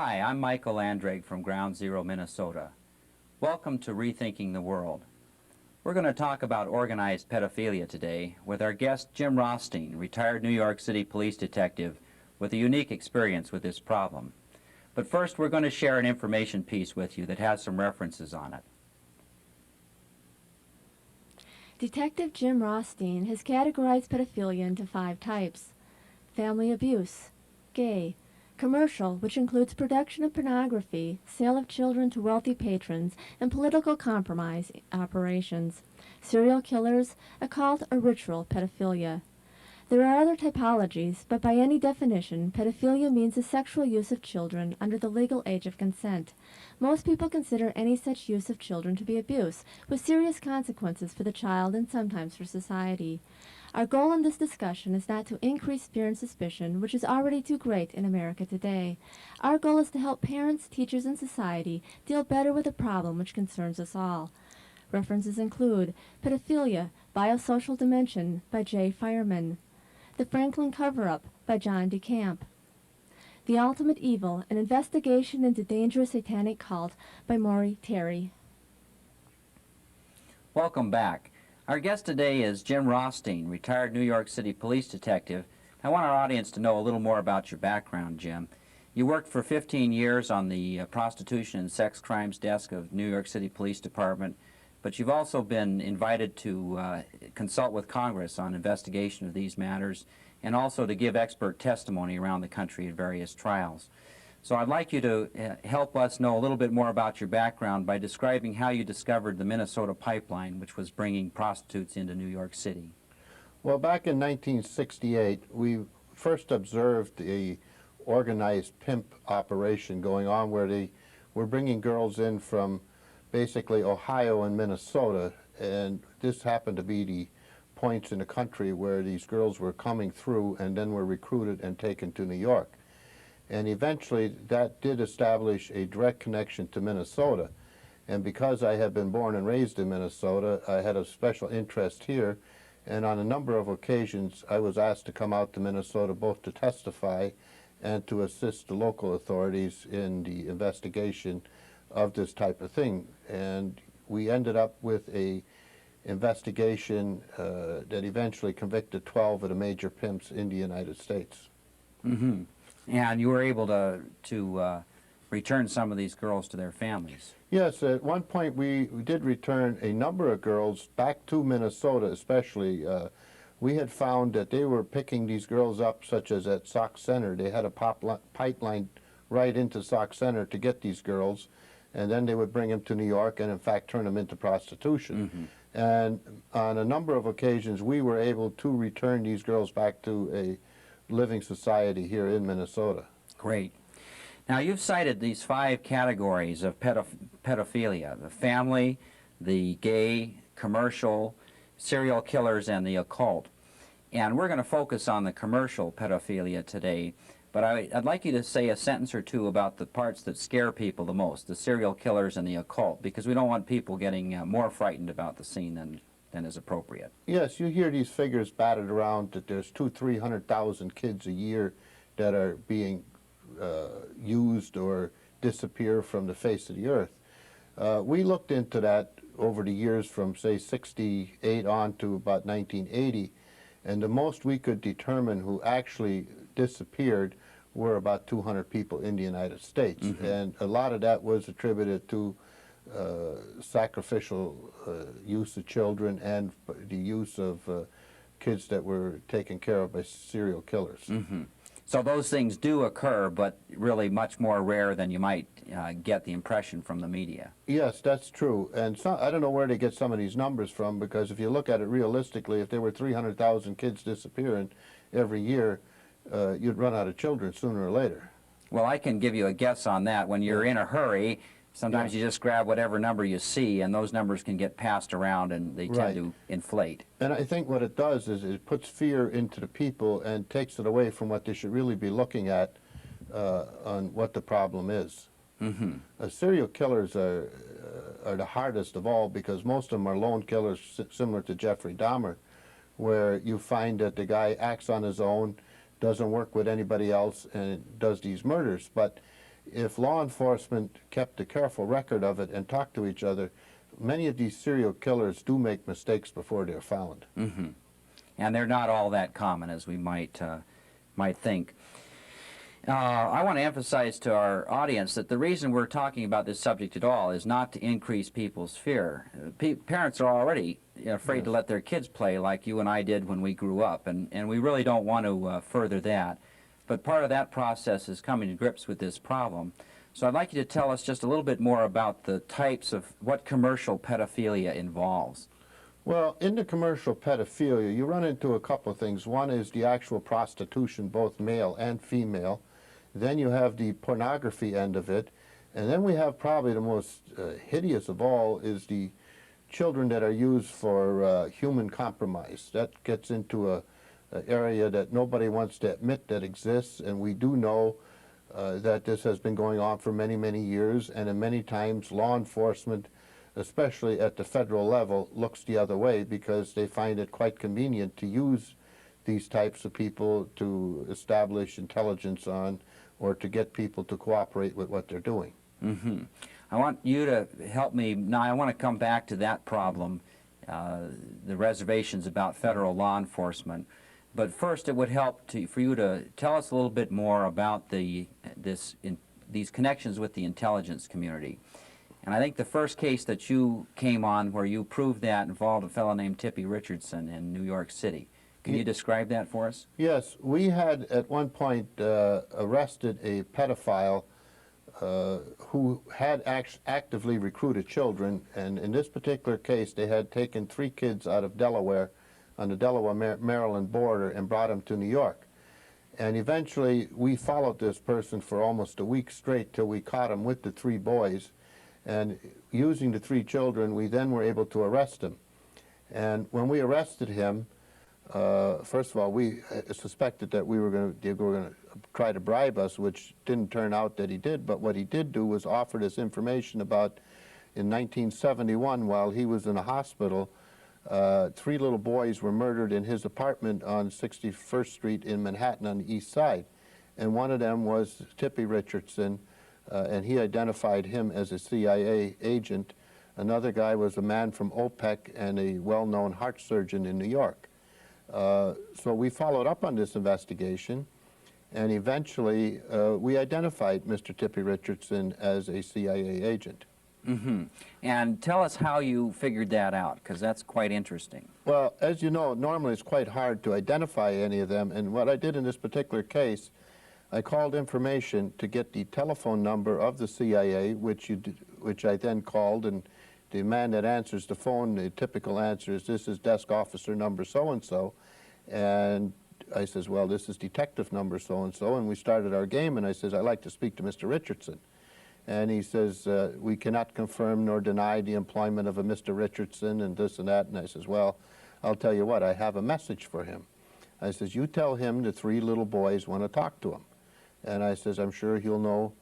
Hi, I'm Michael Andrade from Ground Zero, Minnesota. Welcome to Rethinking the World. We're going to talk about organized pedophilia today with our guest Jim Rothstein, retired New York City police detective with a unique experience with this problem. But first, we're going to share an information piece with you that has some references on it. Detective Jim Rothstein has categorized pedophilia into 5 types: family abuse, gay, commercial, which includes production of pornography, sale of children to wealthy patrons, and political compromise operations, serial killers, occult or ritual pedophilia. There are other typologies, but by any definition, pedophilia means the sexual use of children under the legal age of consent. Most people consider any such use of children to be abuse, with serious consequences for the child and sometimes for society. Our goal in this discussion is not to increase fear and suspicion, which is already too great in America today. Our goal is to help parents, teachers, and society deal better with a problem which concerns us all. References include Pedophilia, Biosocial Dimension by Jay Fireman, The Franklin Cover-Up by John DeCamp, The Ultimate Evil, an investigation into dangerous satanic cult by Maury Terry. Welcome back. Our guest today is Jim Rothstein, retired New York City police detective. I want our audience to know a little more about your background, Jim. You worked for 15 years on the prostitution and sex crimes desk of New York City Police Department, but you've also been invited to consult with Congress on investigation of these matters and also to give expert testimony around the country at various trials. So I'd like you to help us know a little bit more about your background by describing how you discovered the Minnesota pipeline, which was bringing prostitutes into New York City. Well, back in 1968, we first observed a organized pimp operation going on where they were bringing girls in from basically Ohio and Minnesota, and this happened to be the points in the country where these girls were coming through and then were recruited and taken to New York. And eventually that did establish a direct connection to Minnesota. And because I had been born and raised in Minnesota, I had a special interest here, and on a number of occasions I was asked to come out to Minnesota both to testify and to assist the local authorities in the investigation of this type of thing. And we ended up with a investigation that eventually convicted 12 of the major pimps in the United States. Mm-hmm. And you were able to return some of these girls to their families. Yes, at one point we did return a number of girls back to Minnesota especially. We had found that they were picking these girls up, such as at Sauk Center. They had a pipeline right into Sauk Center to get these girls, and then they would bring them to New York and in fact turn them into prostitution. Mm-hmm. And on a number of occasions we were able to return these girls back to a living society here in Minnesota. Great. Now you've cited these 5 categories of pedophilia: the family, the gay, commercial, serial killers, and the occult. And we're going to focus on the commercial pedophilia today, but I'd like you to say a sentence or two about the parts that scare people the most, the serial killers and the occult, because we don't want people getting more frightened about the scene than is appropriate. Yes, you hear these figures batted around that there's 200,000–300,000 kids a year that are being used or disappear from the face of the earth. We looked into that over the years from, say, 68 on to about 1980, and the most we could determine who actually disappeared were about 200 people in the United States. Mm-hmm. And a lot of that was attributed to sacrificial use of children and the use of kids that were taken care of by serial killers. Mm-hmm. So those things do occur, but really much more rare than you might get the impression from the media. Yes, that's true. And I don't know where they get some of these numbers from, because if you look at it realistically, if there were 300,000 kids disappearing every year, you'd run out of children sooner or later. Well, I can give you a guess on that. When you're in a hurry, sometimes you just grab whatever number you see, and those numbers can get passed around, and they tend to inflate. And I think what it does is it puts fear into the people and takes it away from what they should really be looking at on what the problem is. Mm-hmm. Serial killers are the hardest of all, because most of them are lone killers similar to Jeffrey Dahmer, where you find that the guy acts on his own, doesn't work with anybody else, and does these murders. But if law enforcement kept a careful record of it and talked to each other, many of these serial killers do make mistakes before they're found. Mm-hmm. And they're not all that common as we might think. I want to emphasize to our audience that the reason we're talking about this subject at all is not to increase people's fear. Parents are already afraid to let their kids play like you and I did when we grew up, and we really don't want to further that. But part of that process is coming to grips with this problem. So I'd like you to tell us just a little bit more about the types of what commercial pedophilia involves. Well, in the commercial pedophilia, you run into a couple of things. One is the actual prostitution, both male and female. Then you have the pornography end of it. And then we have probably the most hideous of all is the children that are used for human compromise. That gets into an area that nobody wants to admit that exists, and we do know that this has been going on for many, many years, and in many times law enforcement, especially at the federal level, looks the other way because they find it quite convenient to use these types of people to establish intelligence on or to get people to cooperate with what they're doing. Mm-hmm. I want you to help me. Now, I want to come back to that problem, the reservations about federal law enforcement. But first, it would help for you to tell us a little bit more about these connections with the intelligence community. And I think the first case that you came on where you proved that involved a fellow named Tippy Richardson in New York City. Can you describe that for us? Yes, we had at one point arrested a pedophile who had actively recruited children, and in this particular case they had taken 3 kids out of Delaware on the Delaware-Maryland border and brought them to New York. And eventually we followed this person for almost a week straight till we caught him with the 3 boys. And using the 3 children, we then were able to arrest him. And when we arrested him, first of all, we suspected that they were going to try to bribe us, which didn't turn out that he did. But what he did do was offer us information about, in 1971, while he was in a hospital, 3 little boys were murdered in his apartment on 61st Street in Manhattan on the east side. And one of them was Tippy Richardson, and he identified him as a CIA agent. Another guy was a man from OPEC and a well-known heart surgeon in New York. So we followed up on this investigation, and eventually we identified Mr. Tippy Richardson as a CIA agent. Mm-hmm. And tell us how you figured that out, because that's quite interesting. Well, as you know, normally it's quite hard to identify any of them, and what I did in this particular case, I called information to get the telephone number of the CIA, which I then called, and the man that answers the phone, the typical answer is, "This is desk officer number so-and-so," and I says, "Well, this is detective number so-and-so," and we started our game, and I says, "I'd like to speak to Mr. Richardson." And he says, "We cannot confirm nor deny the employment of a Mr. Richardson," and this and that, and I says, "Well, I'll tell you what, I have a message for him." I says, "You tell him the 3 little boys want to talk to him." And I says, "I'm sure he'll know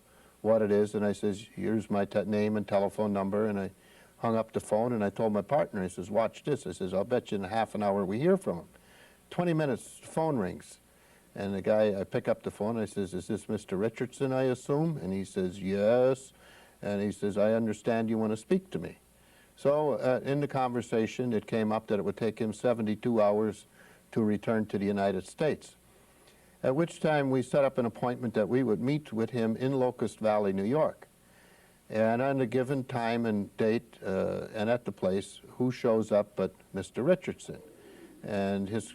what it is," and I says, "Here's my name and telephone number," and I hung up the phone, and I told my partner, I says, "Watch this." I says, "I'll bet you in a half an hour we hear from him." 20 minutes, phone rings. And the guy, I pick up the phone, I says, "Is this Mr. Richardson, I assume?" And he says, "Yes." And he says, "I understand you want to speak to me." So in the conversation, it came up that it would take him 72 hours to return to the United States. At which time we set up an appointment that we would meet with him in Locust Valley, New York. And on a given time and date and at the place, who shows up but Mr. Richardson? And his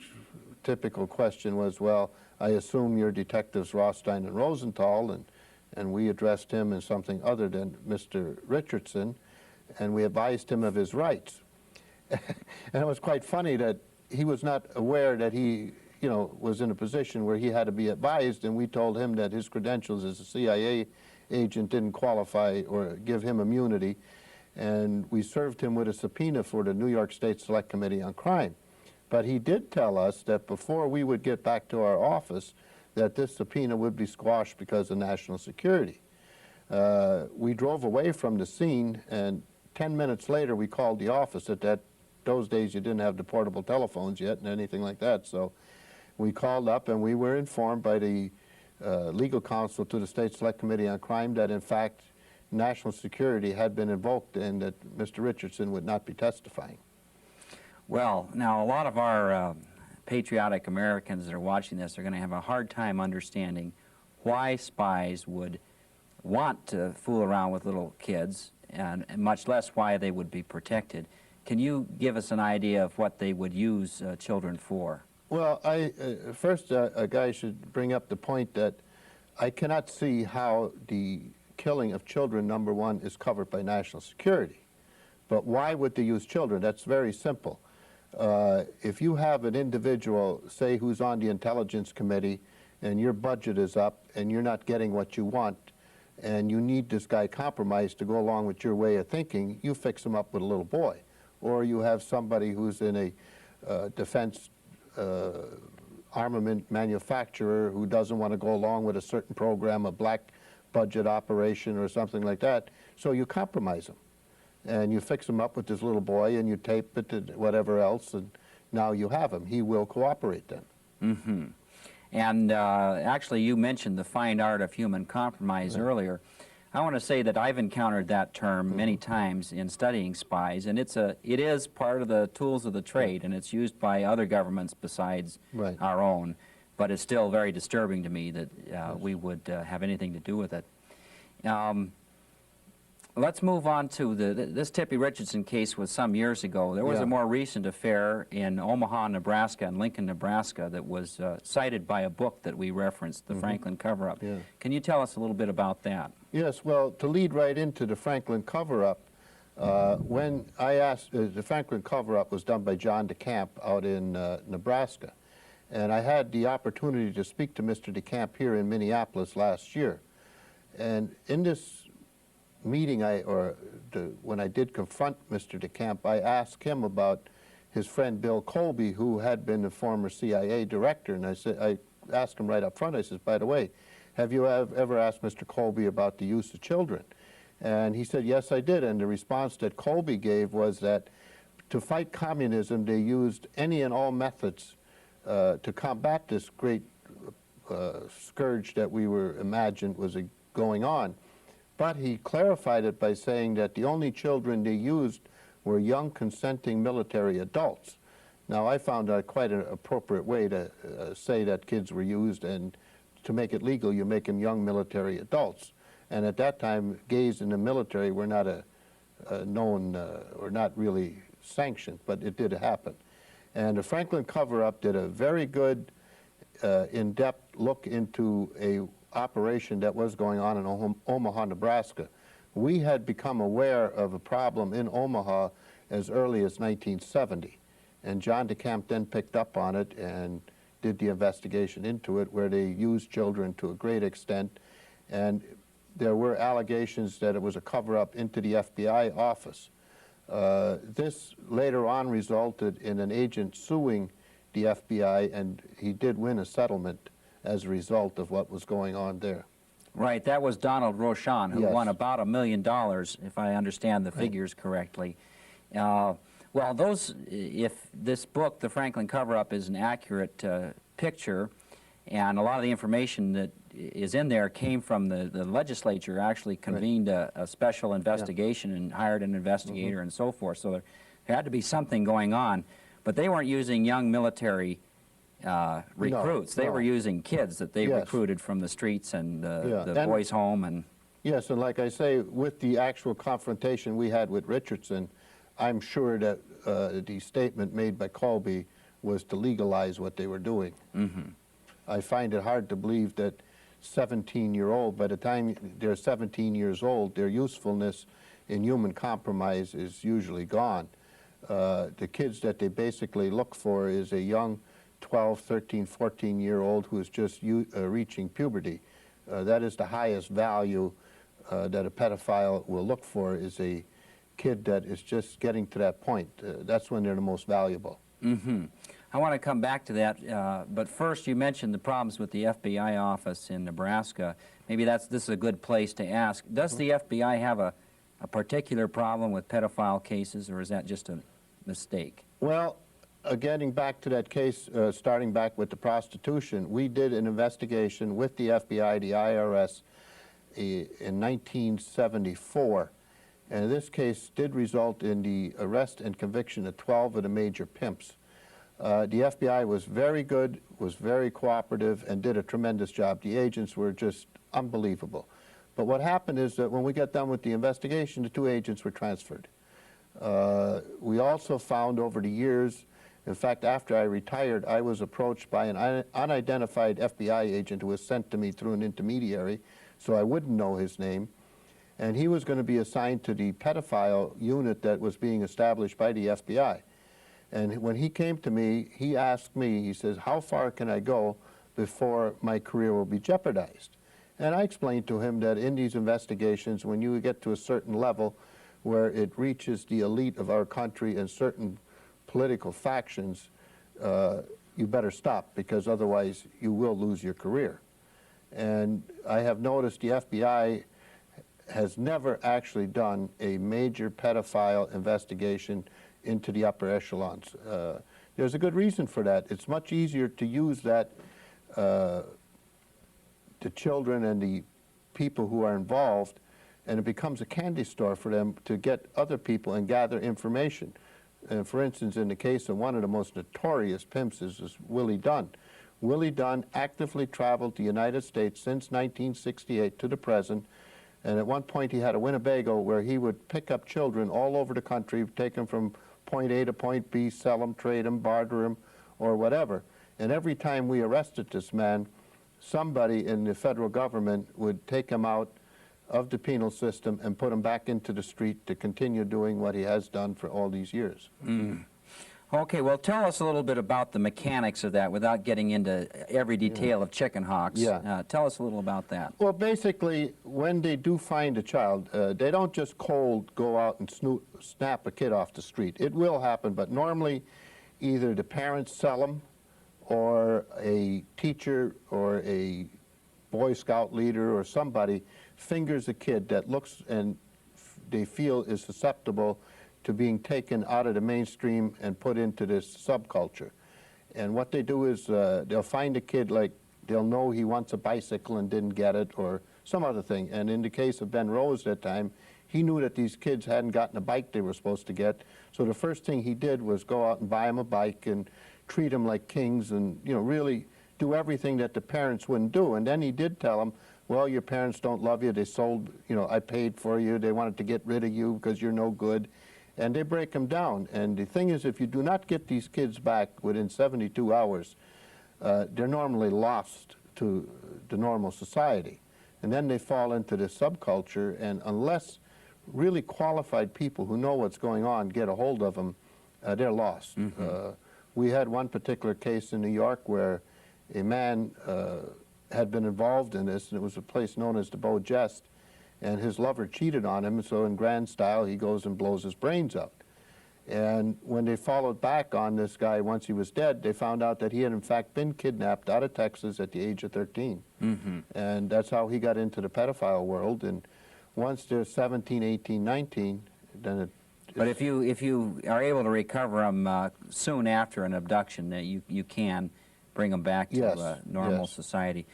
typical question was, "Well, I assume you're Detectives Rothstein and Rosenthal," and we addressed him as something other than Mr. Richardson, and we advised him of his rights. And it was quite funny that he was not aware that he, was in a position where he had to be advised, and we told him that his credentials as a CIA agent didn't qualify or give him immunity, and we served him with a subpoena for the New York State Select Committee on Crime. But he did tell us that before we would get back to our office, that this subpoena would be squashed because of national security. We drove away from the scene, and 10 minutes later we called the office. Those days you didn't have the portable telephones yet and anything like that, so we called up and we were informed by the legal counsel to the State Select Committee on Crime that, in fact, national security had been invoked and that Mr. Richardson would not be testifying. Well, now a lot of our patriotic Americans that are watching this are going to have a hard time understanding why spies would want to fool around with little kids, and much less why they would be protected. Can you give us an idea of what they would use children for? Well, first a guy should bring up the point that I cannot see how the killing of children, number one, is covered by national security. But why would they use children? That's very simple. If you have an individual, say, who's on the Intelligence Committee, and your budget is up, and you're not getting what you want, and you need this guy compromised to go along with your way of thinking, you fix him up with a little boy. Or you have somebody who's in a defense armament manufacturer who doesn't want to go along with a certain program, a black budget operation or something like that, so you compromise him. And you fix him up with this little boy, and you tape it and whatever else, and now you have him. He will cooperate then. Mm-hmm. And actually, you mentioned the fine art of human compromise earlier. I want to say that I've encountered that term many times in studying spies, and it is part of the tools of the trade, and it's used by other governments besides our own. But it's still very disturbing to me that we would have anything to do with it. Let's move on to this Tippy Richardson case was some years ago. There was a more recent affair in Omaha, Nebraska and Lincoln, Nebraska that was cited by a book that we referenced, The Franklin Cover-Up. Can you tell us a little bit about that? Yes, well, to lead right into the Franklin Cover-Up, when I asked, the Franklin Cover-Up was done by John DeCamp out in Nebraska. And I had the opportunity to speak to Mr. DeCamp here in Minneapolis last year. And in this meeting, when I did confront Mr. DeCamp, I asked him about his friend Bill Colby, who had been a former CIA director. And I asked him right up front, I said, by the way, have you ever asked Mr. Colby about the use of children? And he said, yes, I did. And the response that Colby gave was that to fight communism, they used any and all methods to combat this great scourge that we were imagined was going on. But he clarified it by saying that the only children they used were young consenting military adults. Now, I found that quite an appropriate way to say that kids were used, and to make it legal, you make them young military adults. And at that time, gays in the military were not known or not really sanctioned, but it did happen. And the Franklin Cover-Up did a very good, in-depth look into a operation that was going on in Omaha, Nebraska. We had become aware of a problem in Omaha as early as 1970. And John DeCamp then picked up on it and did the investigation into it, where they used children to a great extent. And there were allegations that it was a cover-up into the FBI office. This later on resulted in an agent suing the FBI, and he did win a settlement as a result of what was going on there. Right, that was Donald Rochon, who won about $1 million, if I understand the figures correctly. Well, if this book, The Franklin Cover-Up, is an accurate picture, and a lot of the information that is in there came from the legislature actually convened a special investigation and hired an investigator and so forth, so there had to be something going on. But they weren't using young military recruits. They were using kids that they recruited from the streets and the boys' home. And yes, and like I say, with the actual confrontation we had with Richardson, I'm sure that the statement made by Colby was to legalize what they were doing. I find it hard to believe that 17-year-old, by the time they're 17 years old, their usefulness in human compromise is usually gone. The kids that they basically look for is a young 12, 13, 14-year-old who is just reaching puberty. That is the highest value that a pedophile will look for, is a kid that is just getting to that point. That's when they're the most valuable. I want to come back to that, but first you mentioned the problems with the FBI office in Nebraska. Maybe this is a good place to ask. Does the FBI have a particular problem with pedophile cases, or is that just a mistake? Well, getting back to that case, starting back with the prostitution, we did an investigation with the FBI, the IRS, in 1974. And this case did result in the arrest and conviction of 12 of the major pimps. The FBI was very good, was very cooperative, and did a tremendous job. The agents were just unbelievable. But what happened is that when we got done with the investigation, the 2 agents were transferred. We also found over the years, in fact, after I retired, I was approached by an unidentified FBI agent who was sent to me through an intermediary, so I wouldn't know his name. And he was going to be assigned to the pedophile unit that was being established by the FBI. And when he came to me, he asked me, he says, how far can I go before my career will be jeopardized? And I explained to him that in these investigations, when you get to a certain level where it reaches the elite of our country and certain political factions, you better stop, because otherwise you will lose your career. And I have noticed the FBI has never actually done a major pedophile investigation into the upper echelons. There's a good reason for that. It's much easier to use that, the children and the people who are involved, and it becomes a candy store for them to get other people and gather information. For instance, in the case of one of the most notorious pimps is Willie Dunn. Willie Dunn actively traveled to the United States since 1968 to the present, and at one point he had a Winnebago where he would pick up children all over the country, take them from point A to point B, sell them, trade them, barter them, or whatever. And every time we arrested this man, somebody in the federal government would take him out of the penal system and put him back into the street to continue doing what he has done for all these years. Okay, well, tell us a little bit about the mechanics of that without getting into every detail of chicken hawks. Tell us a little about that. Well, basically, when they do find a child, they don't just cold go out and snap a kid off the street. It will happen, but normally either the parents sell them, or a teacher or a Boy Scout leader or somebody fingers a kid that looks and they feel is susceptible to being taken out of the mainstream and put into this subculture. And what they do is they'll find a kid, like they'll know he wants a bicycle and didn't get it, or some other thing. And in the case of Ben Rose that time, he knew that these kids hadn't gotten a bike they were supposed to get. So the first thing he did was go out and buy them a bike and treat them like kings, and really do everything that the parents wouldn't do. And then he did tell them, well, your parents don't love you, they sold, I paid for you, they wanted to get rid of you because you're no good. And they break them down. And the thing is, if you do not get these kids back within 72 hours, they're normally lost to the normal society. And then they fall into this subculture, and unless really qualified people who know what's going on get a hold of them, they're lost. We had one particular case in New York where a man had been involved in this, and it was a place known as the Beau Geste, and his lover cheated on him, so in grand style he goes and blows his brains out. And when they followed back on this guy once he was dead, they found out that he had in fact been kidnapped out of Texas at the age of 13. And that's how he got into the pedophile world. And once they're 17, 18, 19, then it... But if you are able to recover them soon after an abduction, you can bring them back to normal society.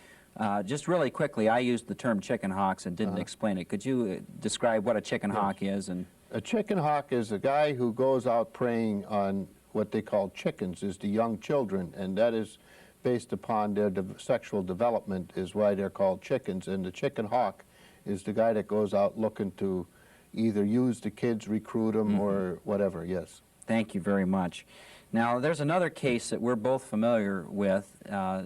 Just really quickly, I used the term chicken hawks and didn't explain it. Could you describe what a chicken hawk is? And a chicken hawk is a guy who goes out preying on what they call chickens, is the young children, and that is based upon their sexual development is why they're called chickens. And the chicken hawk is the guy that goes out looking to either use the kids, recruit them, or whatever, yes. Thank you very much. Now, there's another case that we're both familiar with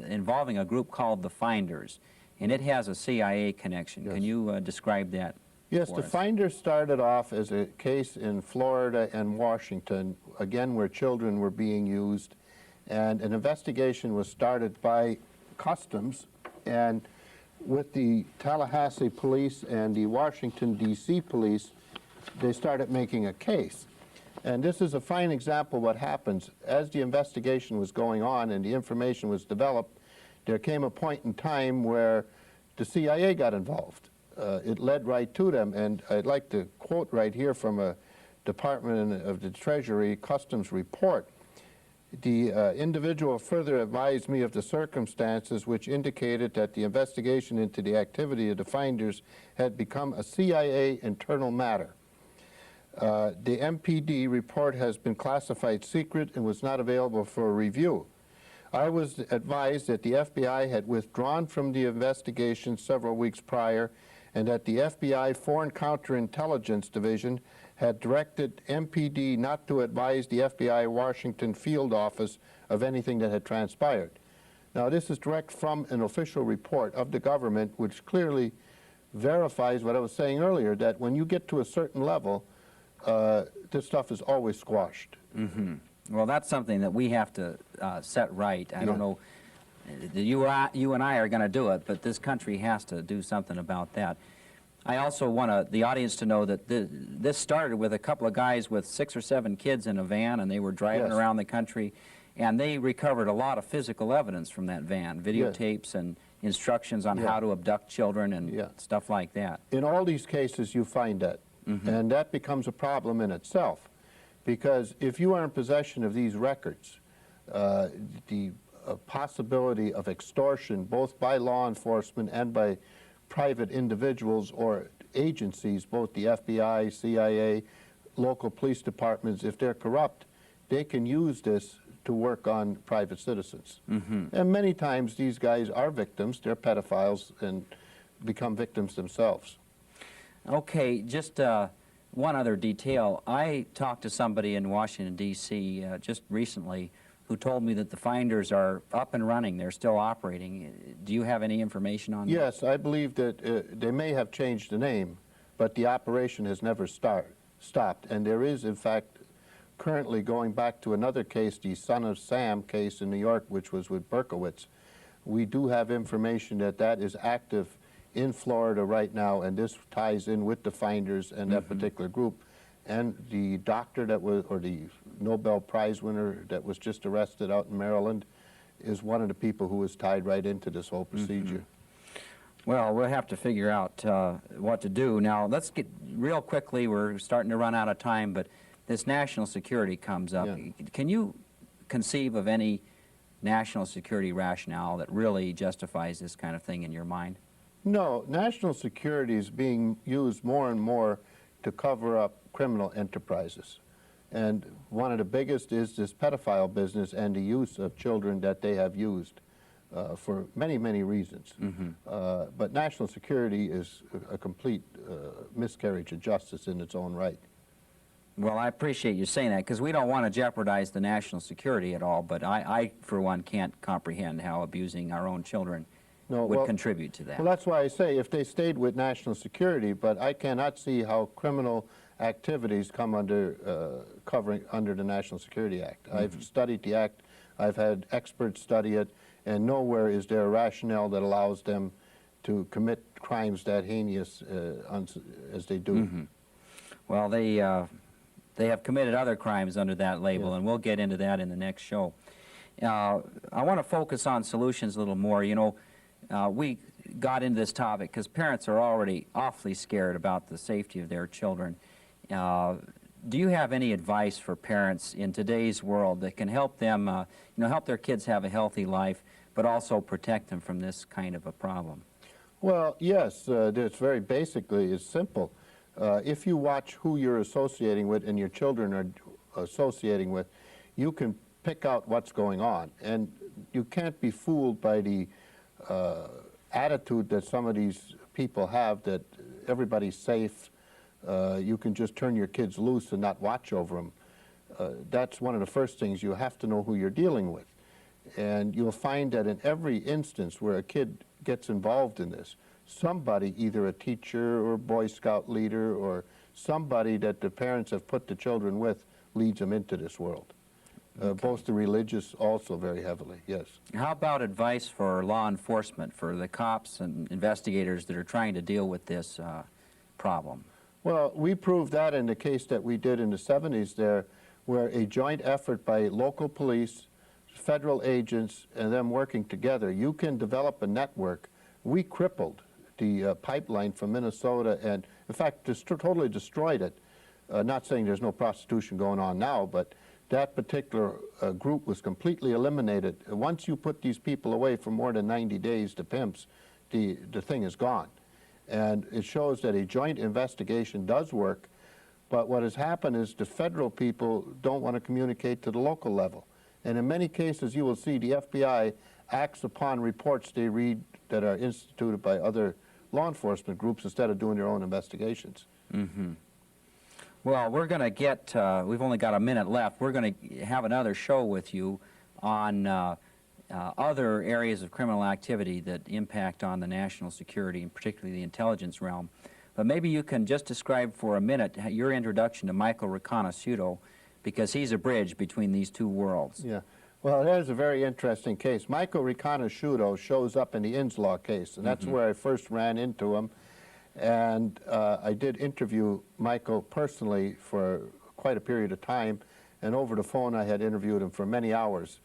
involving a group called the Finders, and it has a CIA connection. Can you describe that? Yes, the Finders started off as a case in Florida and Washington, again where children were being used, and an investigation was started by Customs, and with the Tallahassee police and the Washington, D.C. police, they started making a case. And this is a fine example of what happens. As the investigation was going on and the information was developed, there came a point in time where the CIA got involved. It led right to them, and I'd like to quote right here from a Department of the Treasury Customs report. The individual further advised me of the circumstances which indicated that the investigation into the activity of the finders had become a CIA internal matter. The MPD report has been classified secret and was not available for review. I was advised that the FBI had withdrawn from the investigation several weeks prior and that the FBI Foreign Counterintelligence Division had directed MPD not to advise the FBI Washington field office of anything that had transpired. Now, this is direct from an official report of the government, which clearly verifies what I was saying earlier, that when you get to a certain level, this stuff is always squashed. Mm-hmm. Well, that's something that we have to set right. I don't know, you and I are going to do it, but this country has to do something about that. I also want the audience to know that this started with a couple of guys with 6 or 7 kids in a van, and they were driving around the country, and they recovered a lot of physical evidence from that van, videotapes and instructions on how to abduct children and stuff like that. In all these cases, you find that, and that becomes a problem in itself, because if you are in possession of these records, the possibility of extortion, both by law enforcement and by private individuals or agencies, both the FBI, CIA, local police departments, if they're corrupt, they can use this to work on private citizens. And many times these guys are victims, they're pedophiles and become victims themselves. Okay, just one other detail. I talked to somebody in Washington, D.C. Just recently who told me that the finders are up and running, they're still operating. Do you have any information on that? Yes, I believe that they may have changed the name, but the operation has never stopped. And there is, in fact, currently going back to another case, the Son of Sam case in New York, which was with Berkowitz. We do have information that that is active in Florida right now, and this ties in with the finders and that particular group. And the doctor that was, or the Nobel Prize winner that was just arrested out in Maryland is one of the people who was tied right into this whole procedure. Well, we'll have to figure out what to do. Now, let's get real quickly, we're starting to run out of time, but this national security comes up. Can you conceive of any national security rationale that really justifies this kind of thing in your mind? No, national security is being used more and more to cover up criminal enterprises. And one of the biggest is this pedophile business and the use of children that they have used for many, many reasons. But national security is a complete miscarriage of justice in its own right. Well, I appreciate you saying that, because we don't want to jeopardize the national security at all, but I for one, can't comprehend how abusing our own children would contribute to that. Well, that's why I say if they stayed with national security, but I cannot see how criminal activities come under under the National Security Act. I've studied the Act, I've had experts study it, and nowhere is there a rationale that allows them to commit crimes that heinous as they do. Well, they have committed other crimes under that label, and we'll get into that in the next show. I want to focus on solutions a little more. You know, we got into this topic because parents are already awfully scared about the safety of their children. Do you have any advice for parents in today's world that can help them, you know, help their kids have a healthy life, but also protect them from this kind of a problem? Well, yes, it's very basically, it's simple. If you watch who you're associating with and your children are associating with, you can pick out what's going on. And you can't be fooled by the attitude that some of these people have that everybody's safe. You can just turn your kids loose and not watch over them. That's one of the first things. You have to know who you're dealing with. And you'll find that in every instance where a kid gets involved in this, somebody, either a teacher or Boy Scout leader or somebody that the parents have put the children with, leads them into this world. Both the religious also very heavily, yes. How about advice for law enforcement, for the cops and investigators that are trying to deal with this problem? Well, we proved that in the case that we did in the 70s there, where a joint effort by local police, federal agents, and them working together, you can develop a network. We crippled the pipeline from Minnesota and, in fact, totally destroyed it. Not saying there's no prostitution going on now, but that particular group was completely eliminated. Once you put these people away for more than 90 days to pimps, the thing is gone. And it shows that a joint investigation does work, but what has happened is the federal people don't want to communicate to the local level. And in many cases, you will see the FBI acts upon reports they read that are instituted by other law enforcement groups instead of doing their own investigations. Mm-hmm. Well, we're going to get, we've only got a minute left. We're going to have another show with you on other areas of criminal activity that impact on the national security, and particularly the intelligence realm. But maybe you can just describe for a minute your introduction to Michael Riconosciuto, because he's a bridge between these two worlds. Yeah. Well, there's a very interesting case. Michael Riconosciuto shows up in the Inslaw case, and that's where I first ran into him. And I did interview Michael personally for quite a period of time, and over the phone I had interviewed him for many hours.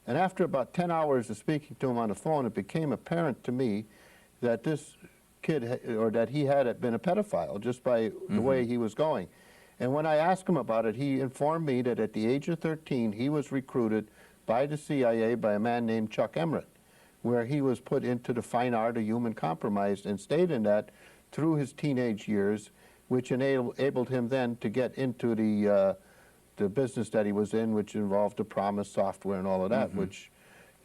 And after about 10 hours of speaking to him on the phone, it became apparent to me that this kid, or that he had been a pedophile just by the way he was going. And when I asked him about it, he informed me that at the age of 13, he was recruited by the CIA by a man named Chuck Emmerich, where he was put into the fine art of human compromise and stayed in that through his teenage years, which enabled him then to get into the business that he was in, which involved the Promise software and all of that, which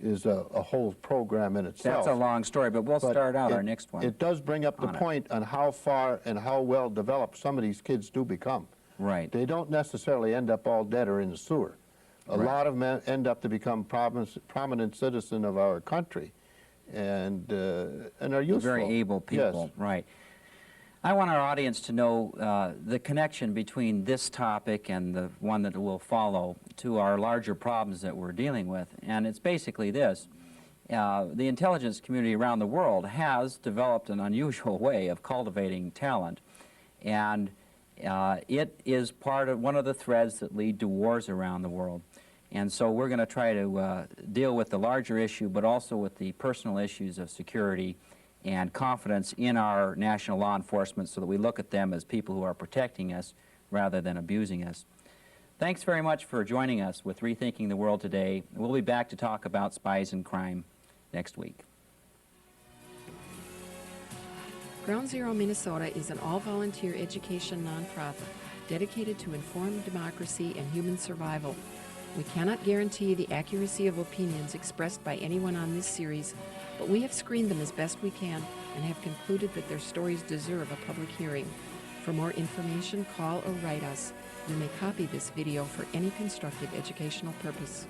is a whole program in itself. That's a long story, but we'll start out our next one. It does bring up the point on how far and how well developed some of these kids do become. Right. They don't necessarily end up all dead or in the sewer. A lot of them end up to become prominent citizen of our country, and are useful. Very able people, yes. Right. I want our audience to know the connection between this topic and the one that will follow to our larger problems that we're dealing with. And it's basically this. The intelligence community around the world has developed an unusual way of cultivating talent. And it is part of one of the threads that lead to wars around the world. And so we're going to try to deal with the larger issue, but also with the personal issues of security and confidence in our national law enforcement, so that we look at them as people who are protecting us rather than abusing us. Thanks very much for joining us with Rethinking the World today. We'll be back to talk about spies and crime next week. Ground Zero Minnesota is an all-volunteer education nonprofit dedicated to informed democracy and human survival. We cannot guarantee the accuracy of opinions expressed by anyone on this series, but we have screened them as best we can and have concluded that their stories deserve a public hearing. For more information, call or write us. You may copy this video for any constructive educational purpose.